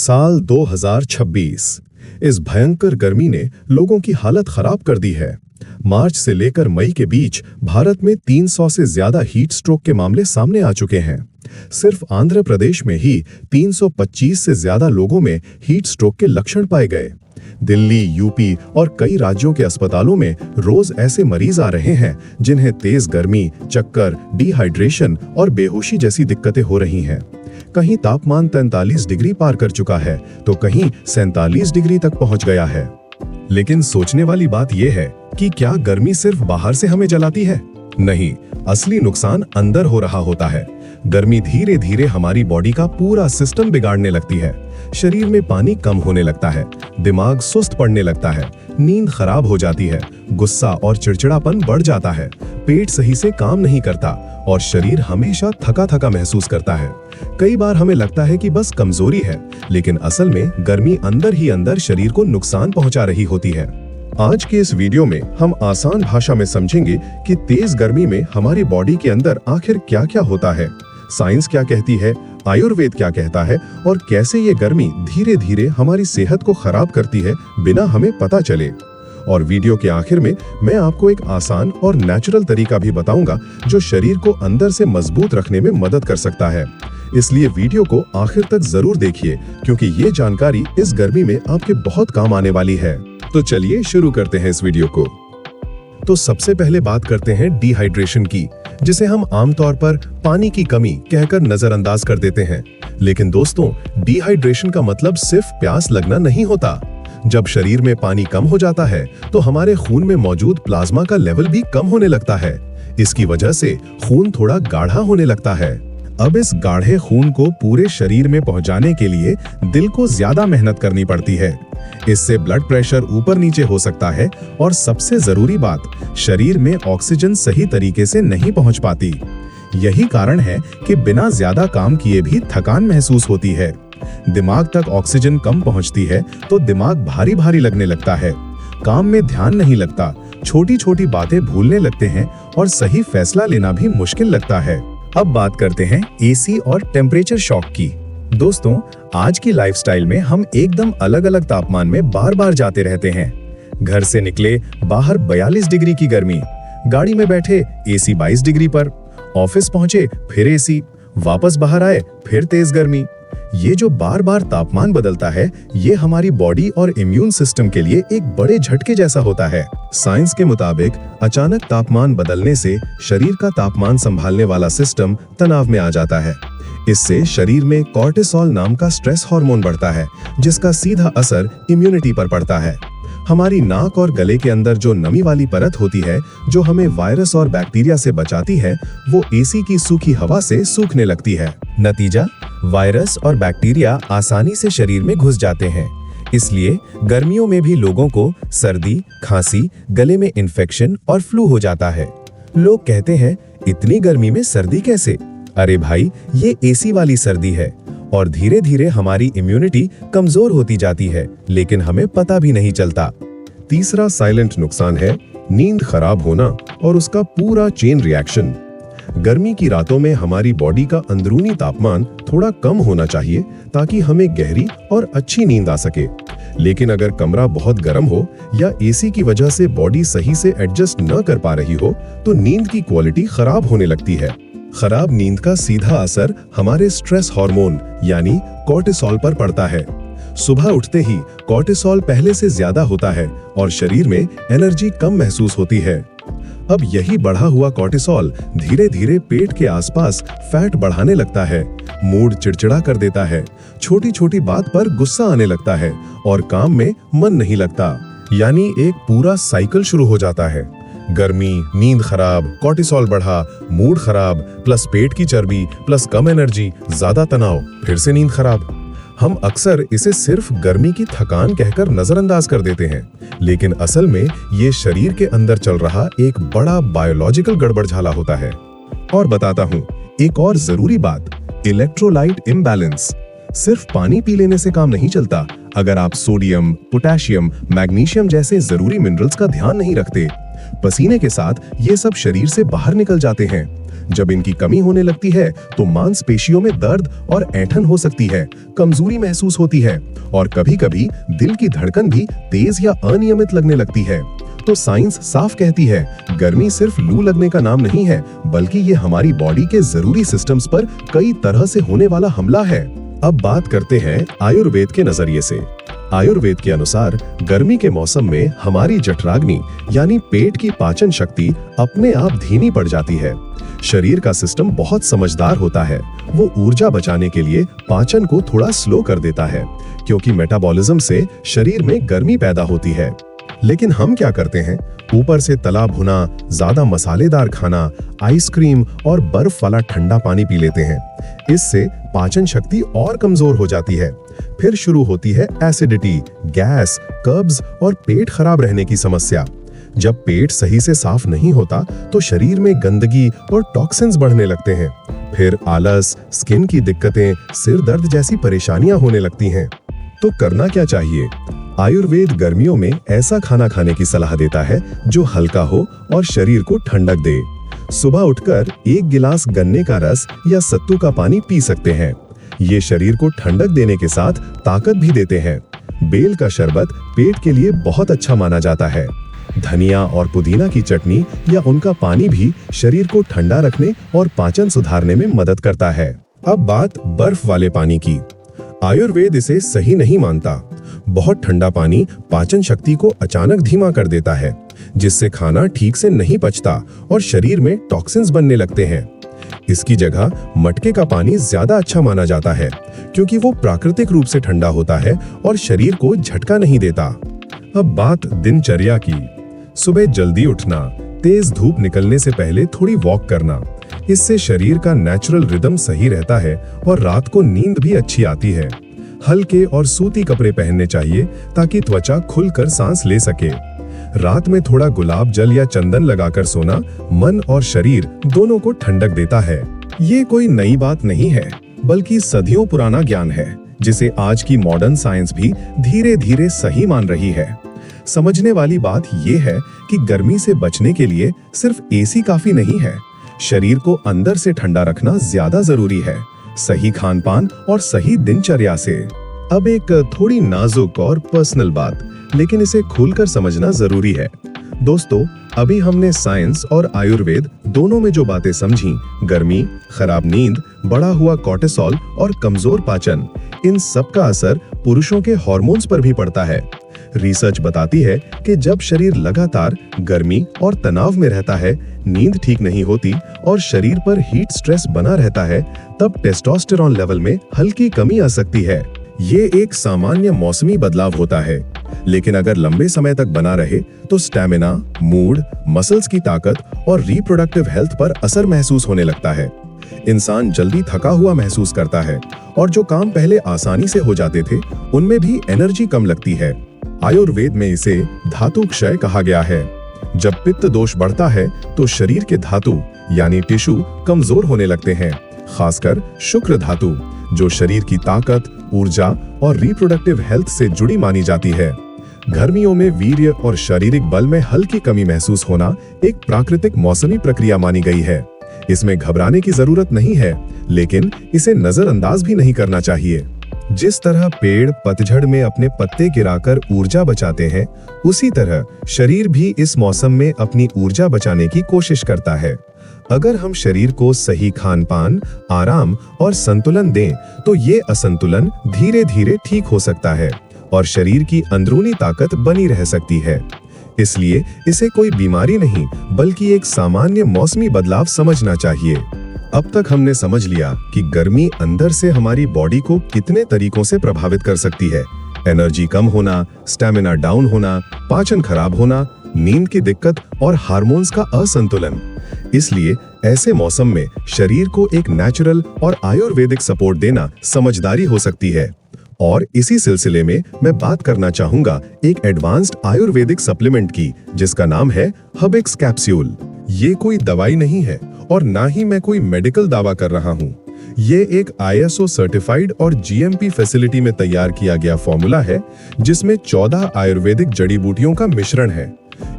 साल 2026। इस भयंकर गर्मी ने लोगों की हालत खराब कर दी है। मार्च से लेकर मई के बीच भारत में 300 से ज्यादा हीट स्ट्रोक के मामले सामने आ चुके हैं। सिर्फ आंध्र प्रदेश में ही 325 से ज्यादा लोगों में हीट स्ट्रोक के लक्षण पाए गए। दिल्ली, यूपी और कई राज्यों के अस्पतालों में रोज ऐसे मरीज आ रहे हैं जिन्हें तेज गर्मी, चक्कर, डिहाइड्रेशन और बेहोशी जैसी दिक्कतें हो रही हैं। कहीं तापमान 43 डिग्री पार कर चुका है तो कहीं 47 डिग्री तक पहुंच गया है। लेकिन सोचने वाली बात यह है कि क्या गर्मी सिर्फ बाहर से हमें जलाती है? नहीं, असली नुकसान अंदर हो रहा होता है। गर्मी धीरे धीरे हमारी बॉडी का पूरा सिस्टम बिगाड़ने लगती है। शरीर में पानी कम होने लगता है, दिमाग सुस्त पड़ने लगता है, नींद खराब हो जाती है, गुस्सा और चिड़चिड़ापन बढ़ जाता है, पेट सही से काम नहीं करता और शरीर हमेशा थका थका महसूस करता है। कई बार हमें लगता है कि बस कमजोरी है, लेकिन असल में गर्मी अंदर ही अंदर शरीर को नुकसान पहुंचा रही होती है। आज के इस वीडियो में हम आसान भाषा में समझेंगे कि तेज गर्मी में हमारी बॉडी के अंदर आखिर क्या क्या होता है, साइंस क्या कहती है, आयुर्वेद क्या कहता है और कैसे ये गर्मी धीरे धीरे हमारी सेहत को खराब करती है बिना हमें पता चले। और वीडियो के आखिर में मैं आपको एक आसान और नेचुरल तरीका भी बताऊंगा जो शरीर को अंदर से मजबूत रखने में मदद कर सकता है। इसलिए वीडियो को आखिर तक जरूर देखिए क्योंकि ये जानकारी इस गर्मी में आपके बहुत काम आने वाली है। तो चलिए शुरू करते हैं इस वीडियो को। तो सबसे पहले बात करते हैं डिहाइड्रेशन की, जिसे हम आमतौर पर पानी की कमी कहकर नजरअंदाज कर देते हैं। लेकिन दोस्तों, डिहाइड्रेशन का मतलब सिर्फ प्यास लगना नहीं होता। जब शरीर में पानी कम हो जाता है तो हमारे खून में मौजूद प्लाज्मा का लेवल भी कम होने लगता है। इसकी वजह से खून थोड़ा गाढ़ा होने लगता है। अब इस गाढ़े खून को पूरे शरीर में पहुंचाने के लिए दिल को ज्यादा मेहनत करनी पड़ती है। इससे ब्लड प्रेशर ऊपर नीचे हो सकता है और सबसे जरूरी बात, शरीर में ऑक्सीजन सही तरीके से नहीं पहुंच पाती। यही कारण है कि बिना ज्यादा काम किए भी थकान महसूस होती है। दिमाग तक ऑक्सीजन कम पहुंचती है तो दिमाग भारी भारी लगने लगता है, काम में ध्यान नहीं लगता, छोटी छोटी बातें भूलने लगते हैं और सही फैसला लेना भी मुश्किल लगता है। अब बात करते हैं एसी और टेम्परेचर शॉक की। दोस्तों, आज की लाइफस्टाइल में हम एकदम अलग अलग तापमान में बार बार जाते रहते हैं। घर से निकले, बाहर 42 डिग्री की गर्मी, गाड़ी में बैठे एसी 22 डिग्री पर, ऑफिस पहुंचे फिर एसी, वापस बाहर आए फिर तेज गर्मी। ये जो बार बार तापमान बदलता है, ये हमारी बॉडी और इम्यून सिस्टम के लिए एक बड़े झटके जैसा होता है। साइंस के मुताबिक अचानक तापमान बदलने से शरीर का तापमान संभालने वाला सिस्टम तनाव में आ जाता है। इससे शरीर में कॉर्टिसोल नाम का स्ट्रेस हार्मोन बढ़ता है, जिसका सीधा असर इम्यूनिटी पर पड़ता है। हमारी नाक और गले के अंदर जो नमी वाली परत होती है, जो हमें वायरस और बैक्टीरिया से बचाती है, वो एसी की सूखी हवा से सूखने लगती है। नतीजा, वायरस और बैक्टीरिया आसानी से शरीर में घुस जाते हैं। इसलिए गर्मियों में भी लोगों को सर्दी, खांसी, गले में इन्फेक्शन और फ्लू हो जाता है। लोग कहते हैं, इतनी गर्मी में सर्दी कैसे? अरे भाई, ये एसी वाली सर्दी है और धीरे धीरे हमारी इम्यूनिटी कमजोर होती जाती है, लेकिन हमें पता भी नहीं चलता। तीसरा साइलेंट नुकसान है नींद खराब होना और उसका पूरा चेन रिएक्शन। गर्मी की रातों में हमारी बॉडी का अंदरूनी तापमान थोड़ा कम होना चाहिए ताकि हमें गहरी और अच्छी नींद आ सके। लेकिन अगर कमरा बहुत गर्म हो या एसी की वजह से बॉडी सही से एडजस्ट न कर पा रही हो तो नींद की क्वालिटी खराब होने लगती है। खराब नींद का सीधा असर हमारे स्ट्रेस हार्मोन यानी कॉर्टिसोल पर पड़ता है। सुबह उठते ही कॉर्टिसोल पहले से ज्यादा होता है और शरीर में एनर्जी कम महसूस होती है। अब यही बढ़ा हुआ कॉर्टिसोल धीरे धीरे पेट के आसपास फैट बढ़ाने लगता है, मूड चिड़चिड़ा कर देता है, छोटी छोटी बात पर गुस्सा आने लगता है और काम में मन नहीं लगता। यानी एक पूरा साइकिल शुरू हो जाता है। गर्मी, नींद खराब, कॉर्टिसोल बढ़ा, मूड खराब, प्लस पेट की चर्बी, प्लस कम एनर्जी, ज्यादा तनाव, फिर से नींद खराब। हम अक्सर इसे सिर्फ गर्मी की थकान कहकर नजरअंदाज कर देते हैं, लेकिन असल में ये शरीर के अंदर चल रहा एक बड़ा बायोलॉजिकल गड़बड़झाला होता है। और बताता हूँ एक और जरूरी बात, इलेक्ट्रोलाइट इम्बैलेंस। सिर्फ पानी पी लेने से काम नहीं चलता। अगर आप सोडियम, पोटेशियम, मैग्नीशियम जैसे जरूरी मिनरल्स का ध्यान नहीं रखते, पसीने के साथ ये सब शरीर से बाहर निकल जाते हैं। जब इनकी कमी होने लगती है तो मांसपेशियों में दर्द और ऐंठन हो सकती है, कमजोरी महसूस होती है और कभी-कभी दिल की धड़कन भी तेज या अनियमित लगने लगती है। तो साइंस साफ कहती है, गर्मी सिर्फ लू लगने का नाम नहीं है, बल्कि ये हमारी बॉडी के जरूरी सिस्टम्स पर कई तरह से होने वाला हमला है। अब बात करते हैं आयुर्वेद के नजरिए से। आयुर्वेद के अनुसार गर्मी के मौसम में हमारी जठराग्नि यानी पेट की पाचन शक्ति अपने आप धीमी पड़ जाती है। शरीर का सिस्टम बहुत समझदार होता है, वो ऊर्जा बचाने के लिए पाचन को थोड़ा स्लो कर देता है, क्योंकि मेटाबॉलिज्म से शरीर में गर्मी पैदा होती है। लेकिन हम क्या करते हैं, ऊपर से तला भुना, ज्यादा मसालेदार खाना, आइसक्रीम और बर्फ वाला ठंडा पानी पी लेते हैं। इससे पाचन शक्ति और कमजोर हो जाती है। फिर शुरू होती है एसिडिटी, गैस, कब्ज और पेट खराब रहने की समस्या। जब पेट सही से साफ नहीं होता तो शरीर में गंदगी और टॉक्सिन्स बढ़ने लगते हैं। फिर आलस, स्किन की दिक्कतें, सिर दर्द जैसी परेशानियां होने लगती हैं। तो करना क्या चाहिए? आयुर्वेद गर्मियों में ऐसा खाना खाने की सलाह देता है जो हल्का हो और शरीर को ठंडक दे। सुबह उठकर 1 गिलास गन्ने का रस या सत्तू का पानी पी सकते हैं। ये शरीर को ठंडक देने के साथ ताकत भी देते हैं। बेल का शरबत पेट के लिए बहुत अच्छा माना जाता है। धनिया और पुदीना की चटनी या उनका पानी भी शरीर को ठंडा रखने और पाचन सुधारने में मदद करता है। अब बात बर्फ वाले पानी की। आयुर्वेद इसे सही नहीं मानता। बहुत ठंडा पानी पाचन शक्ति को अचानक धीमा कर देता है, जिससे खाना ठीक से नहीं पचता और शरीर में टॉक्सिन्स बनने लगते हैं। इसकी जगह मटके का पानी ज्यादा अच्छा माना जाता है, क्योंकि वो प्राकृतिक रूप से ठंडा होता है और शरीर को झटका नहीं देता। अब बात दिनचर्या की। सुबह जल्दी उठना, तेज धूप निकलने से पहले थोड़ी वॉक करना, इससे शरीर का नेचुरल रिदम सही रहता है और रात को नींद भी अच्छी आती है। हल्के और सूती कपड़े पहनने चाहिए ताकि त्वचा खुलकर सांस ले सके। रात में थोड़ा गुलाब जल या चंदन लगाकर सोना मन और शरीर दोनों को ठंडक देता है। ये कोई नई बात नहीं है, बल्कि सदियों पुराना ज्ञान है, जिसे आज की मॉडर्न साइंस भी धीरे धीरे सही मान रही है। समझने वाली बात यह है कि गर्मी से बचने के लिए सिर्फ एसी काफी नहीं है। शरीर को अंदर से ठंडा रखना ज्यादा जरूरी है, सही खान पान और सही दिनचर्या से। अब एक थोड़ी नाजुक और पर्सनल बात, लेकिन इसे खुलकर समझना जरूरी है। दोस्तों, अभी हमने साइंस और आयुर्वेद दोनों में जो बातें समझी, गर्मी, खराब नींद, बढ़ा हुआ कोर्टिसोल और कमजोर पाचन, इन सब का असर पुरुषों के हार्मोन्स पर भी पड़ता है। रिसर्च बताती है कि जब शरीर लगातार गर्मी और तनाव में रहता है, नींद ठीक नहीं होती और शरीर पर हीट स्ट्रेस बना रहता है, तब टेस्टोस्टेरोन लेवल में हल्की कमी आ सकती है। ये एक सामान्य मौसमी बदलाव होता है, लेकिन अगर लंबे समय तक बना रहे तो स्टैमिना, मूड, मसल्स की ताकत और रिप्रोडक्टिव हेल्थ पर असर महसूस होने लगता है। इंसान जल्दी थका हुआ महसूस करता है और जो काम पहले आसानी से हो जाते थे, उनमें भी एनर्जी कम लगती है। आयुर्वेद में इसे धातु क्षय कहा गया है। जब पित्त दोष बढ़ता है तो शरीर के धातु यानी टिश्यू कमजोर होने लगते हैं, खासकर शुक्र धातु, जो शरीर की ताकत, ऊर्जा और रिप्रोडक्टिव हेल्थ से जुड़ी मानी जाती है। गर्मियों में वीर्य और शारीरिक बल में हल्की कमी महसूस होना एक प्राकृतिक मौसमी प्रक्रिया मानी गई है। इसमें घबराने की जरूरत नहीं है, लेकिन इसे नजरअंदाज भी नहीं करना चाहिए। जिस तरह पेड़ पतझड़ में अपने पत्ते गिराकर ऊर्जा बचाते हैं, उसी तरह शरीर भी इस मौसम में अपनी ऊर्जा बचाने की कोशिश करता है। अगर हम शरीर को सही खान पान, आराम और संतुलन दें, तो ये असंतुलन धीरे धीरे ठीक हो सकता है और शरीर की अंदरूनी ताकत बनी रह सकती है। इसलिए इसे कोई बीमारी नहीं, बल्कि एक सामान्य मौसमी बदलाव समझना चाहिए। अब तक हमने समझ लिया कि गर्मी अंदर से हमारी बॉडी को कितने तरीकों से प्रभावित कर सकती है। एनर्जी कम होना, स्टैमिना डाउन होना, पाचन खराब होना, नींद की दिक्कत और हार्मोन्स का असंतुलन। इसलिए ऐसे मौसम में शरीर को एक नेचुरल और आयुर्वेदिक सपोर्ट देना समझदारी हो सकती है। और इसी सिलसिले में मैं बात करना चाहूंगा एक एडवांस्ड आयुर्वेदिक सप्लीमेंट की, जिसका नाम है हबिक्स कैप्सूल। ये कोई दवाई नहीं है और ना ही मैं कोई मेडिकल दावा कर रहा हूँ। ये एक ISO सर्टिफाइड और GMP फैसिलिटी में तैयार किया गया फॉर्मूला है, जिसमें 14 आयुर्वेदिक जड़ी बूटियों का मिश्रण है।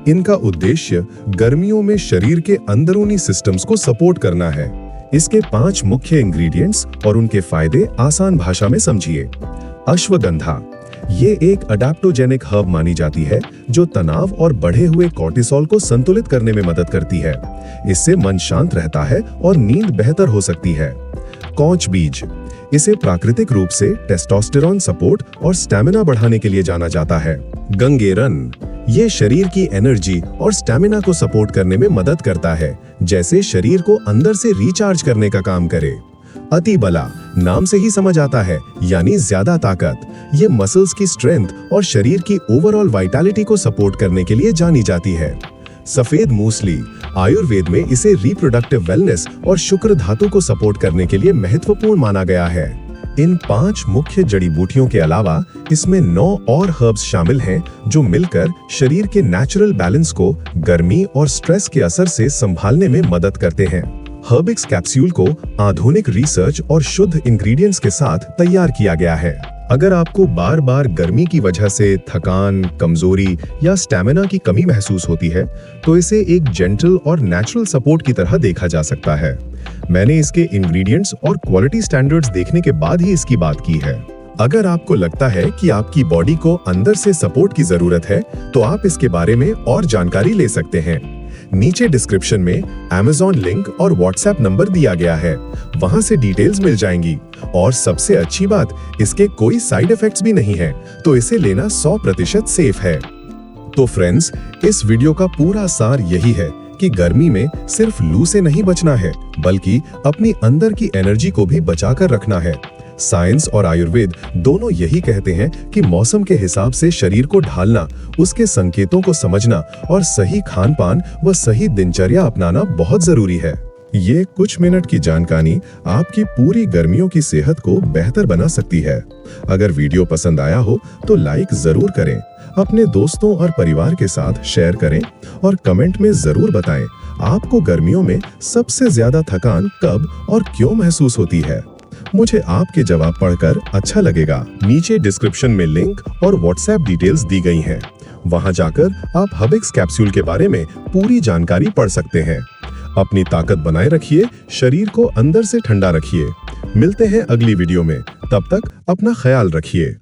इनका उद्देश्य गर्मियों में शरीर के अंदरूनी सिस्टम्स को सपोर्ट करना है। इसके 5 मुख्य इंग्रेडिएंट्स और उनके फायदे आसान भाषा में समझिए। अश्वगंधा, ये एक अडैप्टोजेनिक हर्ब मानी जाती है जो तनाव और बढ़े हुए कॉर्टिसोल को संतुलित करने में मदद करती है। इससे मन शांत रहता है और नींद बेहतर हो सकती है। कौच बीज, इसे प्राकृतिक रूप से टेस्टोस्टेरोन सपोर्ट और स्टैमिना बढ़ाने के लिए जाना जाता है। गंगेरन, ये शरीर की एनर्जी और स्टैमिना को सपोर्ट करने में मदद करता है, जैसे शरीर को अंदर से रिचार्ज करने का काम करे। अतिबला, नाम से ही समझ आता है, यानी ज्यादा ताकत। ये मसल्स की स्ट्रेंथ और शरीर की ओवरऑल वाइटैलिटी को सपोर्ट करने के लिए जानी जाती है। सफेद मूसली, आयुर्वेद में इसे रिप्रोडक्टिव वेलनेस और शुक्र धातु को सपोर्ट करने के लिए महत्वपूर्ण माना गया है। इन 5 मुख्य जड़ी बूटियों के अलावा इसमें 9 और हर्ब्स शामिल हैं जो मिलकर शरीर के नेचुरल बैलेंस को गर्मी और स्ट्रेस के असर से संभालने में मदद करते हैं। हर्बिक्स कैप्सूल को आधुनिक रिसर्च और शुद्ध इंग्रेडिएंट्स के साथ तैयार किया गया है। अगर आपको बार बार गर्मी की वजह से थकान, कमजोरी या स्टैमिना की कमी महसूस होती है, तो इसे एक जेंटल और नेचुरल सपोर्ट की तरह देखा जा सकता है। मैंने इसके इंग्रेडिएंट्स और क्वालिटी स्टैंडर्ड्स देखने के बाद ही इसकी बात की है। अगर आपको लगता है कि आपकी बॉडी को अंदर से सपोर्ट की जरूरत है, तो आप इसके बारे में और जानकारी ले सकते हैं। नीचे डिस्क्रिप्शन में Amazon लिंक और WhatsApp नंबर दिया गया है, वहां से डिटेल्स मिल जाएंगी। और सबसे अच्छी बात, इसके कोई साइड इफेक्ट्स भी नहीं है, तो इसे लेना 100% सेफ है। तो फ्रेंड्स, इस वीडियो का पूरा सार यही है कि गर्मी में सिर्फ लू से नहीं बचना है, बल्कि अपनी अंदर की एनर्जी को भी बचा कर रखना है। साइंस और आयुर्वेद दोनों यही कहते हैं कि मौसम के हिसाब से शरीर को ढालना, उसके संकेतों को समझना और सही खान पान व सही दिनचर्या अपनाना बहुत जरूरी है। ये कुछ मिनट की जानकारी आपकी पूरी गर्मियों की सेहत को बेहतर बना सकती है। अगर वीडियो पसंद आया हो तो लाइक जरूर करें, अपने दोस्तों और परिवार के साथ शेयर करें और कमेंट में जरूर बताएं आपको गर्मियों में सबसे ज्यादा थकान कब और क्यों महसूस होती है। मुझे आपके जवाब पढ़कर अच्छा लगेगा। नीचे डिस्क्रिप्शन में लिंक और WhatsApp डिटेल्स दी गई हैं। वहां जाकर आप हर्बिक्स कैप्सूल के बारे में पूरी जानकारी पढ़ सकते हैं। अपनी ताकत बनाए रखिए, शरीर को अंदर से ठंडा रखिए। मिलते हैं अगली वीडियो में, तब तक अपना ख्याल रखिए।